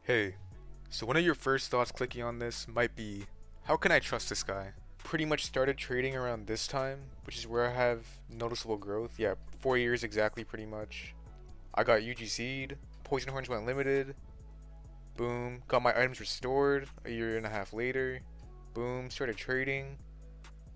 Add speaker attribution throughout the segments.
Speaker 1: Hey, so one of your first thoughts clicking on this might be, how can I trust this guy? Pretty much started trading around this time, which is where I have noticeable growth. Yeah, 4 years exactly pretty much. I got UGC'd, Poison Horns went limited, boom, got my items restored a year and a half later, boom, started trading.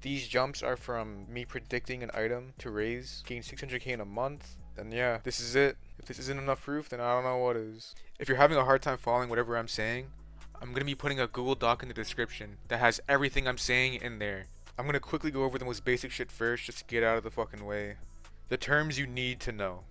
Speaker 1: These jumps are from me predicting an item to raise, gain 600k in a month, and yeah, this is it. If this isn't enough proof, then I don't know what is. If you're having a hard time following whatever I'm saying, I'm going to be putting a Google Doc in the description that has everything I'm saying in there. I'm going to quickly go over the most basic shit first just to get out of the fucking way. The terms you need to know.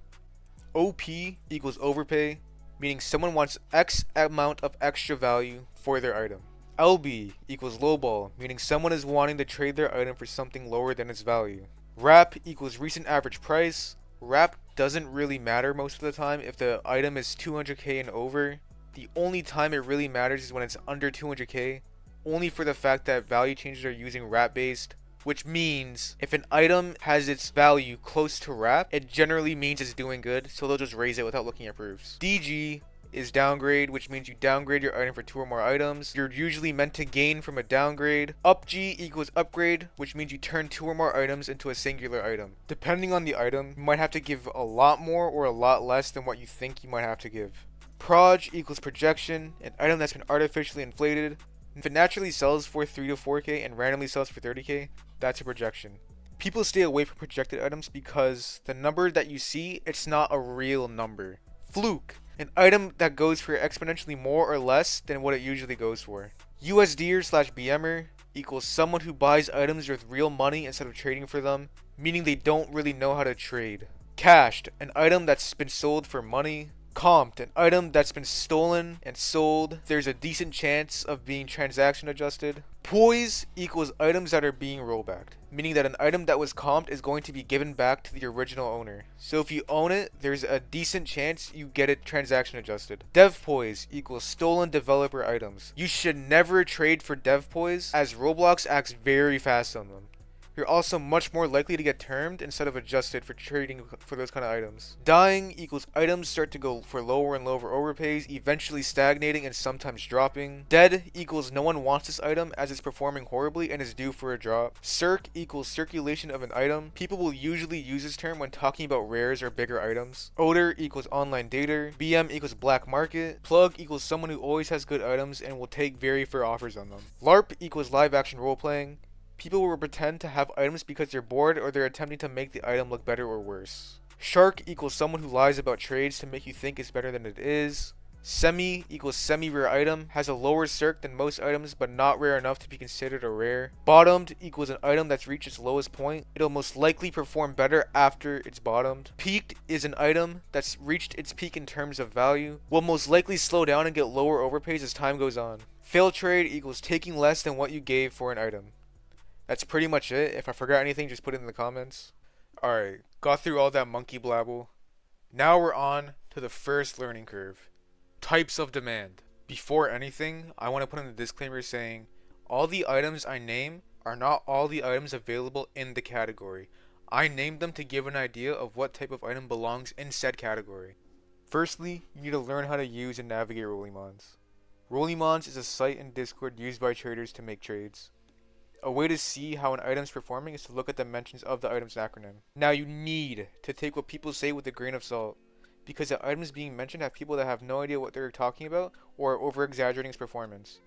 Speaker 1: OP equals overpay, meaning someone wants X amount of extra value for their item. LB equals lowball, meaning someone is wanting to trade their item for something lower than its value. RAP equals recent average price. RAP doesn't really matter most of the time if the item is 200k and over. The only time it really matters is when it's under 200k, only for the fact that value changers are using RAP based, which means if an item has its value close to RAP, it generally means it's doing good, so they'll just raise it without looking at proofs. DG is downgrade, which means you downgrade your item for 2 or more items. You're usually meant to gain from a downgrade. UpG equals upgrade, which means you turn 2 or more items into a singular item. Depending on the item, you might have to give a lot more or a lot less than what you think you might have to give. Proj equals projection, an item that's been artificially inflated. If it naturally sells for 3 to 4k and randomly sells for 30k, that's a projection. People stay away from projected items because the number that you see, it's not a real number. Fluke, an item that goes for exponentially more or less than what it usually goes for. USDer/BMer equals someone who buys items with real money instead of trading for them, meaning they don't really know how to trade. Cashed, an item that's been sold for money. Comped, an item that's been stolen and sold. There's a decent chance of being transaction adjusted. Poise equals items that are being rollbacked, meaning that an item that was comped is going to be given back to the original owner. So if you own it, there's a decent chance you get it transaction adjusted. DevPoise equals stolen developer items. You should never trade for DevPoise as Roblox acts very fast on them. You're also much more likely to get termed instead of adjusted for trading for those kind of items. Dying equals items start to go for lower and lower overpays, eventually stagnating and sometimes dropping. Dead equals no one wants this item as it's performing horribly and is due for a drop. Circ equals circulation of an item. People will usually use this term when talking about rares or bigger items. Odor equals online data. BM equals black market. Plug equals someone who always has good items and will take very fair offers on them. LARP equals live action role playing. People will pretend to have items because they're bored or they're attempting to make the item look better or worse. Shark equals someone who lies about trades to make you think it's better than it is. Semi equals semi-rare item, has a lower circ than most items but not rare enough to be considered a rare. Bottomed equals an item that's reached its lowest point. It'll most likely perform better after it's bottomed. Peaked is an item that's reached its peak in terms of value. Will most likely slow down and get lower overpays as time goes on. Fail trade equals taking less than what you gave for an item. That's pretty much it. If I forgot anything, just put it in the comments. Alright, got through all that monkey blabble. Now we're on to the first learning curve. Types of demand. Before anything, I want to put in a disclaimer saying, all the items I name are not all the items available in the category. I named them to give an idea of what type of item belongs in said category. Firstly, you need to learn how to use and navigate Rollymons. Rollymons is a site in Discord used by traders to make trades. A way to see how an item is performing is to look at the mentions of the item's acronym. Now you need to take what people say with a grain of salt, because the items being mentioned have people that have no idea what they're talking about or are over-exaggerating its performance.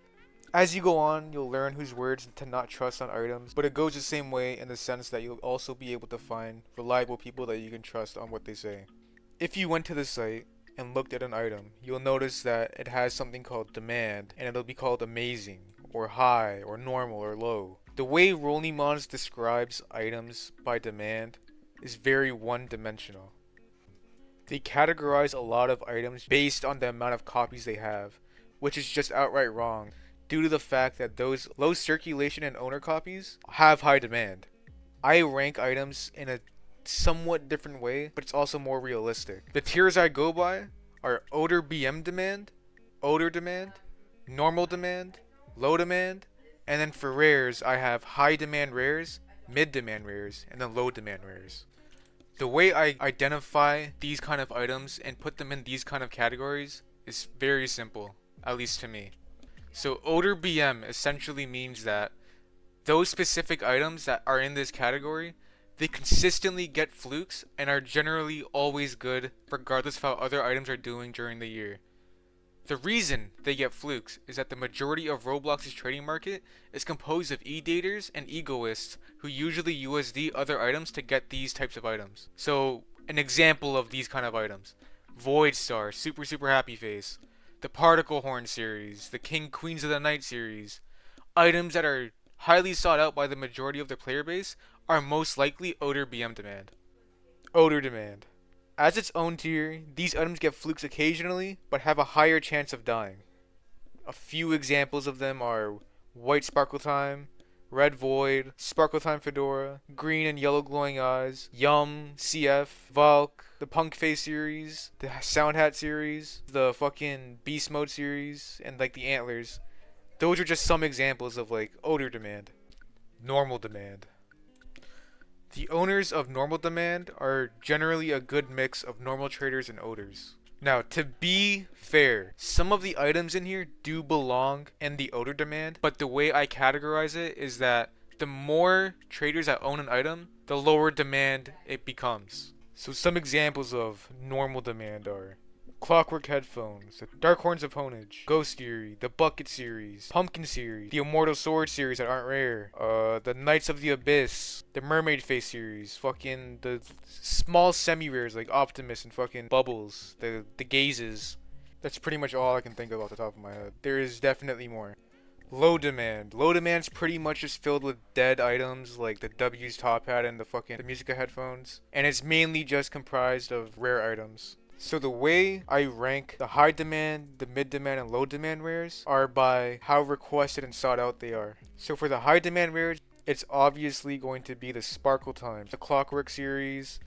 Speaker 1: As you go on, you'll learn whose words to not trust on items, but it goes the same way in the sense that you'll also be able to find reliable people that you can trust on what they say. If you went to the site and looked at an item, you'll notice that it has something called demand, and it'll be called amazing, or high, or normal, or low. The way Rollymons describes items by demand is very one-dimensional. They categorize a lot of items based on the amount of copies they have, which is just outright wrong, due to the fact that those low circulation and owner copies have high demand. I rank items in a somewhat different way, but it's also more realistic. The tiers I go by are odor BM demand, odor demand, normal demand, low demand, and then for rares, I have high demand rares, mid demand rares, and then low demand rares. The way I identify these kind of items and put them in these kind of categories is very simple. at least to me. So odor BM essentially means that those specific items that are in this category, they consistently get flukes and are generally always good regardless of how other items are doing during the year. The reason they get flukes is that the majority of Roblox's trading market is composed of e-daters and egoists who usually USD other items to get these types of items. So, an example of these kind of items: Void Star, Super Super Happy Face, the Particle Horn series, the King Queens of the Night series. Items that are highly sought out by the majority of their player base are most likely Odor BM demand. Odor demand. As its own tier, these items get flukes occasionally, but have a higher chance of dying. A few examples of them are White Sparkle Time, Red Void, Sparkle Time Fedora, Green and Yellow Glowing Eyes, Yum, CF, Valk, the Punk Face series, the Sound Hat series, the fucking Beast Mode series, and like the Antlers. Those are just some examples of like odor demand. Normal demand. The owners of normal demand are generally a good mix of normal traders and odors. Now, to be fair, some of the items in here do belong in the odor demand, but the way I categorize it is that the more traders that own an item, the lower demand it becomes. So some examples of normal demand are Clockwork Headphones, the Dark Horns of Honage, Ghost Eerie, the Bucket series, Pumpkin series, the Immortal Sword series that aren't rare, the Knights of the Abyss, the Mermaid Face series, fucking the small semi-rares like Optimus and fucking Bubbles, the Gazes. That's pretty much all I can think of off the top of my head. There is definitely more. Low demand. Low demand's pretty much just filled with dead items like the W's top hat and the Musica headphones, and it's mainly just comprised of rare items. So the way I rank the high demand, the mid demand, and low demand rares are by how requested and sought out they are. So for the high demand rares, it's obviously going to be the Sparkle Times, the Clockwork series,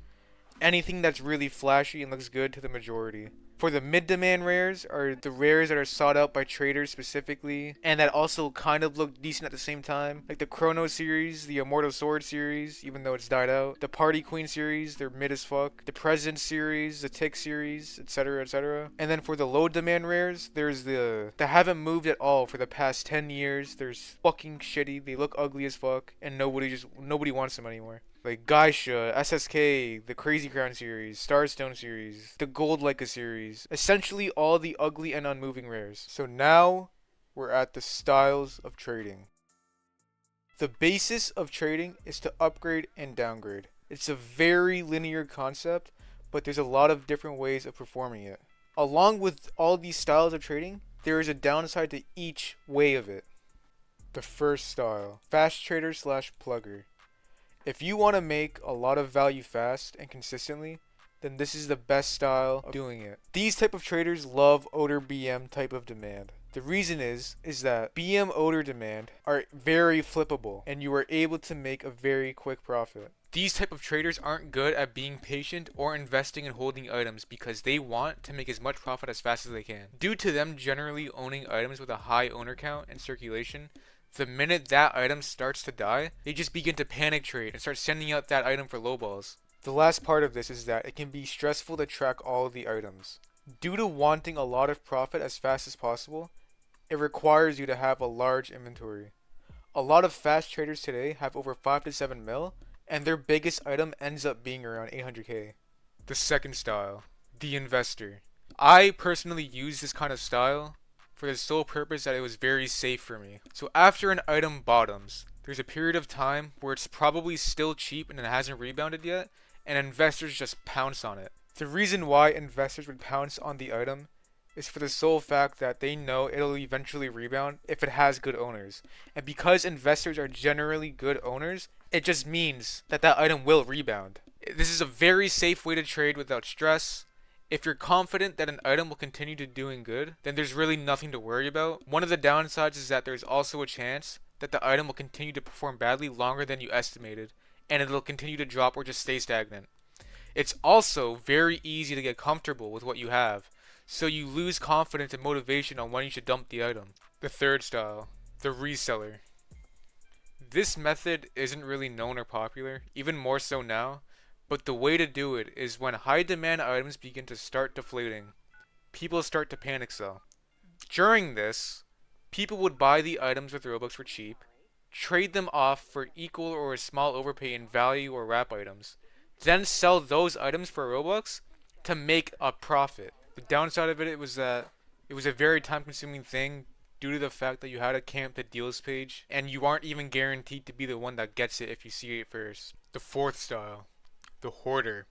Speaker 1: anything that's really flashy and looks good to the majority. For the mid demand rares are the rares that are sought out by traders specifically and that also kind of look decent at the same time. Like the Chrono series, the Immortal Sword series, even though it's died out. The Party Queen series, they're mid as fuck. The President series, the Tick series, etc, etc. And then for the low demand rares, there's the that haven't moved at all for the past 10 years. There's fucking shitty, they look ugly as fuck, and nobody wants them anymore. Like Geisha, SSK, the Crazy Crown series, Starstone series, the Gold Leica series. Essentially all the ugly and unmoving rares. So now we're at the styles of trading. The basis of trading is to upgrade and downgrade. It's a very linear concept, but there's a lot of different ways of performing it. Along with all these styles of trading, there is a downside to each way of it. The first style, fast trader slash plugger. If you want to make a lot of value fast and consistently, then this is the best style of doing it. These type of traders love odor BM type of demand. The reason is that BM odor demand are very flippable and you are able to make a very quick profit. These type of traders aren't good at being patient or investing in holding items because they want to make as much profit as fast as they can. Due to them generally owning items with a high owner count and circulation, the minute that item starts to die, they just begin to panic trade and start sending out that item for lowballs. The last part of this is that it can be stressful to track all of the items. Due to wanting a lot of profit as fast as possible, it requires you to have a large inventory. A lot of fast traders today have over 5 to 7 mil, and their biggest item ends up being around 800k. The second style, the investor. I personally use this kind of style for the sole purpose that it was very safe for me. So after an item bottoms, there's a period of time where it's probably still cheap and it hasn't rebounded yet, and investors just pounce on it. The reason why investors would pounce on the item is for the sole fact that they know it'll eventually rebound if it has good owners. And because investors are generally good owners, it just means that that item will rebound. This is a very safe way to trade without stress. If you're confident that an item will continue to doing good, then there's really nothing to worry about. One of the downsides is that there's also a chance that the item will continue to perform badly longer than you estimated, and it'll continue to drop or just stay stagnant. It's also very easy to get comfortable with what you have, so you lose confidence and motivation on when you should dump the item. The third style, the reseller. This method isn't really known or popular, even more so now, but the way to do it is when high demand items begin to start deflating, people start to panic sell. During this, people would buy the items with Robux for cheap, trade them off for equal or a small overpay in value or wrap items, then sell those items for Robux to make a profit. The downside of it was that it was a very time consuming thing due to the fact that you had to camp the deals page and you aren't even guaranteed to be the one that gets it if you see it first. The fourth style, the hoarder.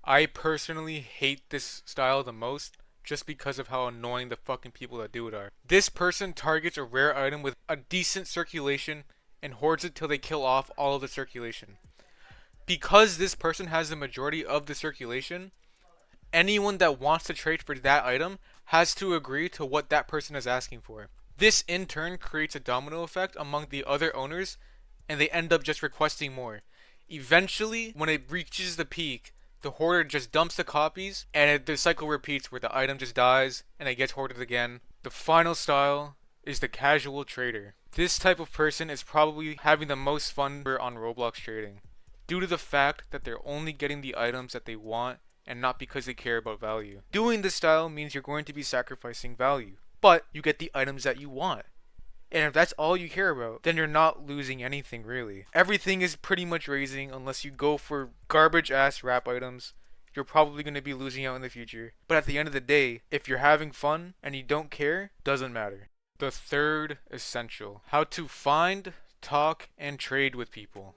Speaker 1: I personally hate this style the most just because of how annoying the fucking people that do it are. This person targets a rare item with a decent circulation and hoards it till they kill off all of the circulation. Because this person has the majority of the circulation, anyone that wants to trade for that item has to agree to what that person is asking for. This in turn creates a domino effect among the other owners, and they end up just requesting more. Eventually, when it reaches the peak, the hoarder just dumps the copies, and the cycle repeats where the item just dies, and it gets hoarded again. The final style is the casual trader. This type of person is probably having the most fun on Roblox trading, due to the fact that they're only getting the items that they want and not because they care about value. Doing this style means you're going to be sacrificing value, but you get the items that you want. And if that's all you care about, then you're not losing anything really. Everything is pretty much raising unless you go for garbage ass wrap items. You're probably going to be losing out in the future. But at the end of the day, if you're having fun and you don't care, doesn't matter. The third essential: how to find, talk, and trade with people.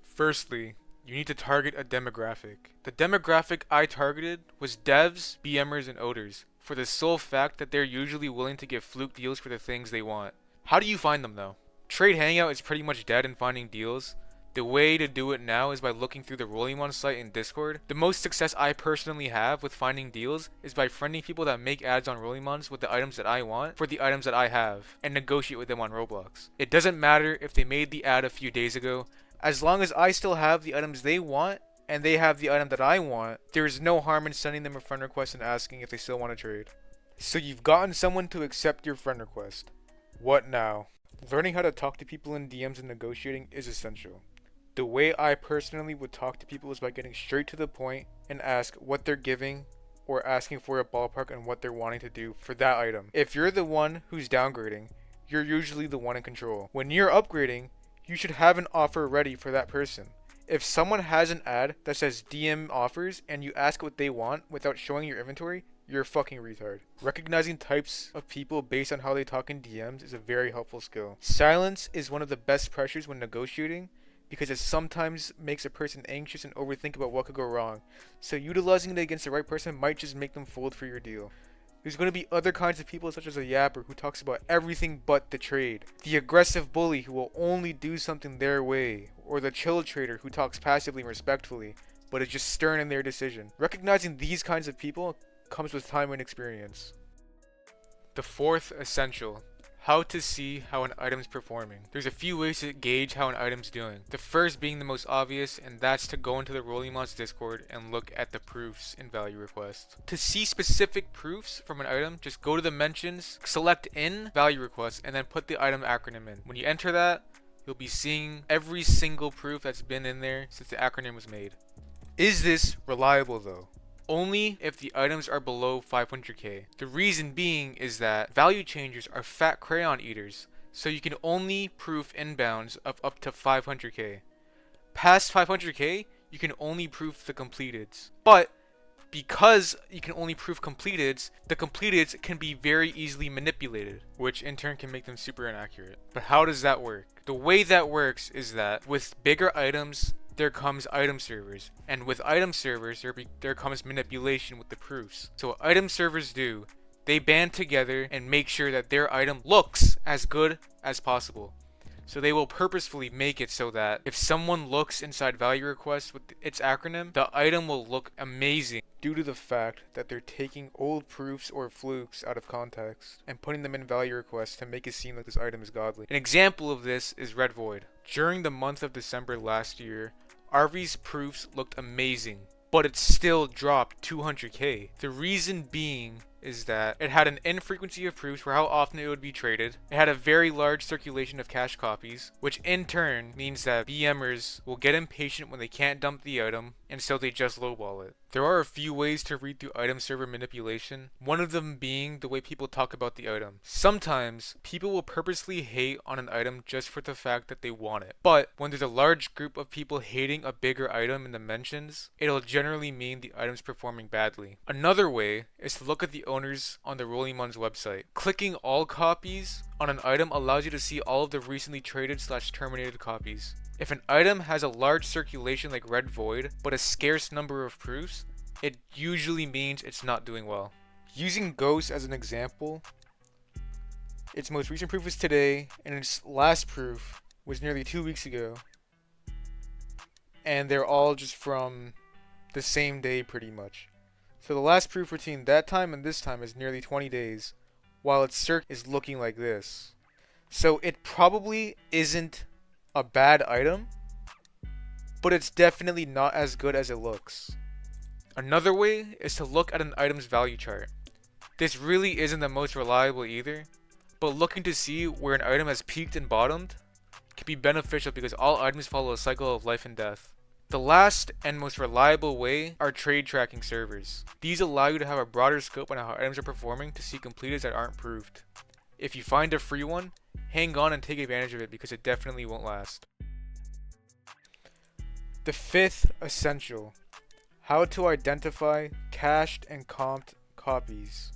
Speaker 1: Firstly, you need to target a demographic. The demographic I targeted was devs, BMers, and oders, for the sole fact that they're usually willing to give fluke deals for the things they want. How do you find them though? Trade Hangout is pretty much dead in finding deals. The way to do it now is by looking through the Rollimon site in Discord. The most success I personally have with finding deals is by friending people that make ads on Rollimons with the items that I want for the items that I have, and negotiate with them on Roblox. It doesn't matter if they made the ad a few days ago, as long as I still have the items they want and they have the item that I want, there's no harm in sending them a friend request and asking if they still want to trade. So you've gotten someone to accept your friend request. What now? Learning how to talk to people in DMs and negotiating is essential. The way I personally would talk to people is by getting straight to the point and ask what they're giving or asking for a ballpark and what they're wanting to do for that item. If you're the one who's downgrading, you're usually the one in control. When you're upgrading, you should have an offer ready for that person. If someone has an ad that says DM offers and you ask what they want without showing your inventory, you're a fucking retard. Recognizing types of people based on how they talk in DMs is a very helpful skill. Silence is one of the best pressures when negotiating because it sometimes makes a person anxious and overthink about what could go wrong. So utilizing it against the right person might just make them fold for your deal. There's going to be other kinds of people such as a yapper who talks about everything but the trade, the aggressive bully who will only do something their way, or the chill trader who talks passively and respectfully but is just stern in their decision. Recognizing these kinds of people comes with time and experience. The fourth essential: how to see how an item's performing. There's a few ways to gauge how an item's doing. The first being the most obvious, and that's to go into the Rollimons Discord and look at the proofs in value requests. To see specific proofs from an item, just go to the mentions, select in value request, and then put the item acronym in. When you enter that, you'll be seeing every single proof that's been in there since the acronym was made. Is this reliable though? Only if the items are below 500k. The reason being is that value changers are fat crayon eaters, so you can only proof inbounds of up to 500k. Past 500k, you can only proof the completeds. But because you can only proof completeds, the completeds can be very easily manipulated, which in turn can make them super inaccurate. But how does that work? The way that works is that with bigger items, there comes item servers, and with item servers there comes manipulation with the proofs. So what item servers do, they band together and make sure that their item looks as good as possible. So they will purposefully make it so that if someone looks inside value request with its acronym, the item will look amazing due to the fact that they're taking old proofs or flukes out of context and putting them in value requests to make it seem like this item is godly. An example of this is Red Void. During the month of December last year, Arvy's proofs looked amazing, but it still dropped 200k. The reason being is that it had an infrequency of proofs for how often it would be traded. It had a very large circulation of cash copies, which in turn means that BMers will get impatient when they can't dump the item, and so they just lowball it. There are a few ways to read through item server manipulation, one of them being the way people talk about the item. Sometimes, people will purposely hate on an item just for the fact that they want it. But when there's a large group of people hating a bigger item in the mentions, it'll generally mean the item's performing badly. Another way is to look at the owners on the Rolling Ones website. Clicking all copies on an item allows you to see all of the recently traded / terminated copies. If an item has a large circulation like Red Void, but a scarce number of proofs, it usually means it's not doing well. Using Ghost as an example, its most recent proof is today, and its last proof was nearly 2 weeks ago. And they're all just from the same day pretty much. So the last proof between that time and this time is nearly 20 days, while its circ is looking like this. So it probably isn't a bad item, but it's definitely not as good as it looks. Another way is to look at an item's value chart. This really isn't the most reliable either, but looking to see where an item has peaked and bottomed can be beneficial because all items follow a cycle of life and death. The last and most reliable way are trade tracking servers. These allow you to have a broader scope on how items are performing to see completers that aren't proved. If you find a free one, hang on and take advantage of it because it definitely won't last. The fifth essential: how to identify cached and comped copies.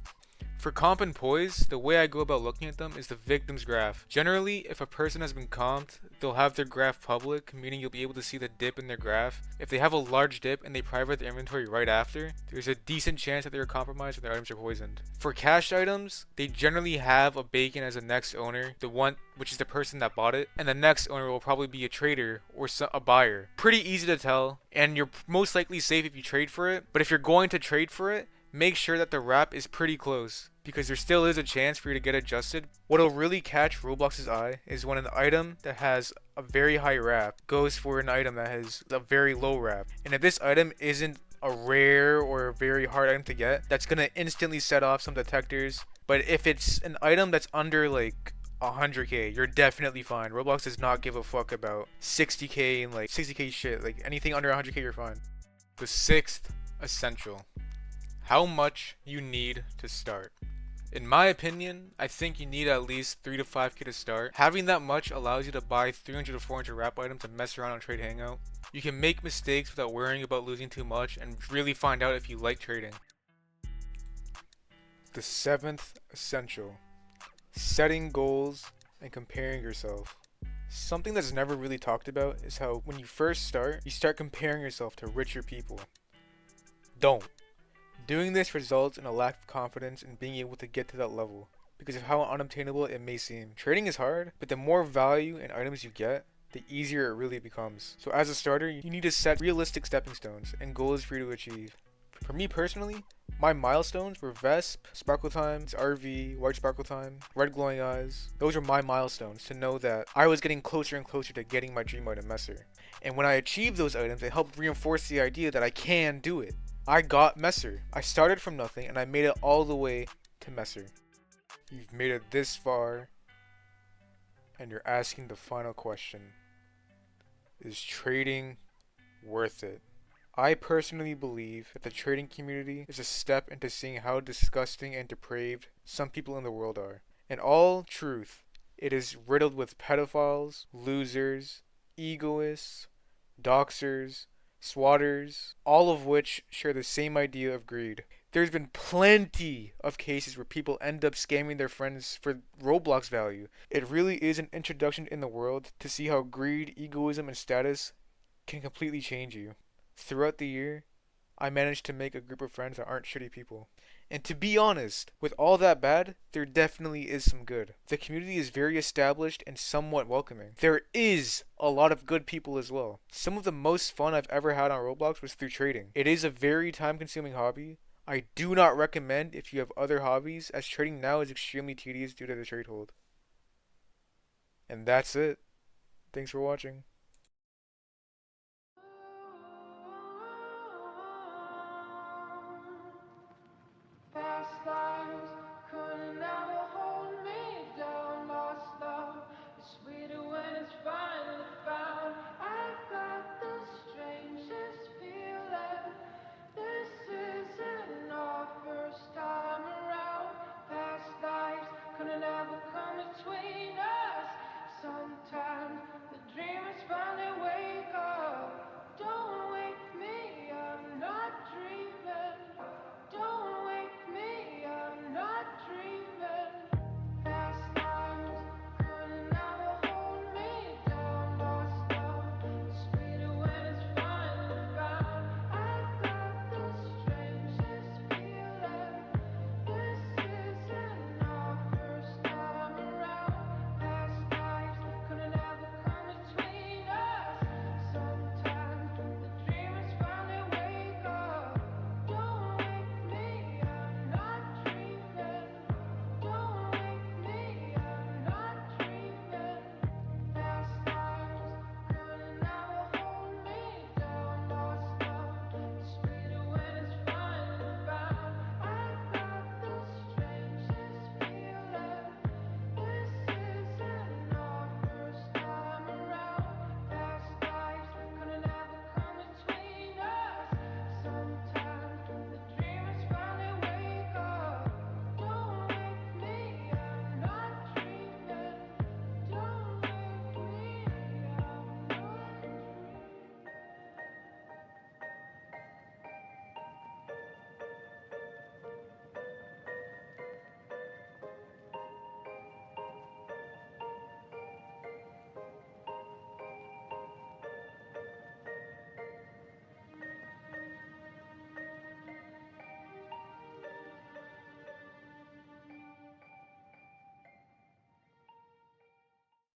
Speaker 1: For comp and poise, the way I go about looking at them is the victim's graph. Generally, if a person has been comped, they'll have their graph public, meaning you'll be able to see the dip in their graph. If they have a large dip and they private their inventory right after, there's a decent chance that they were compromised or their items are poisoned. For cached items, they generally have a bacon as a next owner, the one which is the person that bought it, and the next owner will probably be a trader or a buyer. Pretty easy to tell, and you're most likely safe if you trade for it, but if you're going to trade for it, make sure that the wrap is pretty close, because there still is a chance for you to get adjusted. What'll really catch Roblox's eye is when an item that has a very high wrap goes for an item that has a very low wrap. And if this item isn't a rare or a very hard item to get, that's gonna instantly set off some detectors. But if it's an item that's under like 100k, you're definitely fine. Roblox does not give a fuck about 60k and like 60k shit. Like anything under 100k, you're fine. The sixth essential: how much you need to start. In my opinion, I think you need at least 3 to 5k to start. Having that much allows you to buy 300 to 400 wrap items and mess around on Trade Hangout. You can make mistakes without worrying about losing too much and really find out if you like trading. The seventh essential: setting goals and comparing yourself. Something that's never really talked about is how when you first start, you start comparing yourself to richer people. Don't. Doing this results in a lack of confidence in being able to get to that level because of how unobtainable it may seem. Trading is hard, but the more value and items you get, the easier it really becomes. So as a starter, you need to set realistic stepping stones and goals for you to achieve. For me personally, my milestones were Vesp, Sparkle Time, RV, White Sparkle Time, Red Glowing Eyes. Those were my milestones to know that I was getting closer and closer to getting my dream item Messer. And when I achieved those items, it helped reinforce the idea that I can do it. I got Messer. I started from nothing and I made it all the way to Messer. You've made it this far and you're asking the final question: is trading worth it? I personally believe that the trading community is a step into seeing how disgusting and depraved some people in the world are. In all truth, it is riddled with pedophiles, losers, egoists, doxers, swatters, all of which share the same idea of greed. There's been plenty of cases where people end up scamming their friends for Roblox value. It really is an introduction in the world to see how greed, egoism, and status can completely change you. Throughout the year, I managed to make a group of friends that aren't shitty people. And to be honest, with all that bad, there definitely is some good. The community is very established and somewhat welcoming. There is a lot of good people as well. Some of the most fun I've ever had on Roblox was through trading. It is a very time-consuming hobby. I do not recommend if you have other hobbies, as trading now is extremely tedious due to the trade hold. And that's it. Thanks for watching.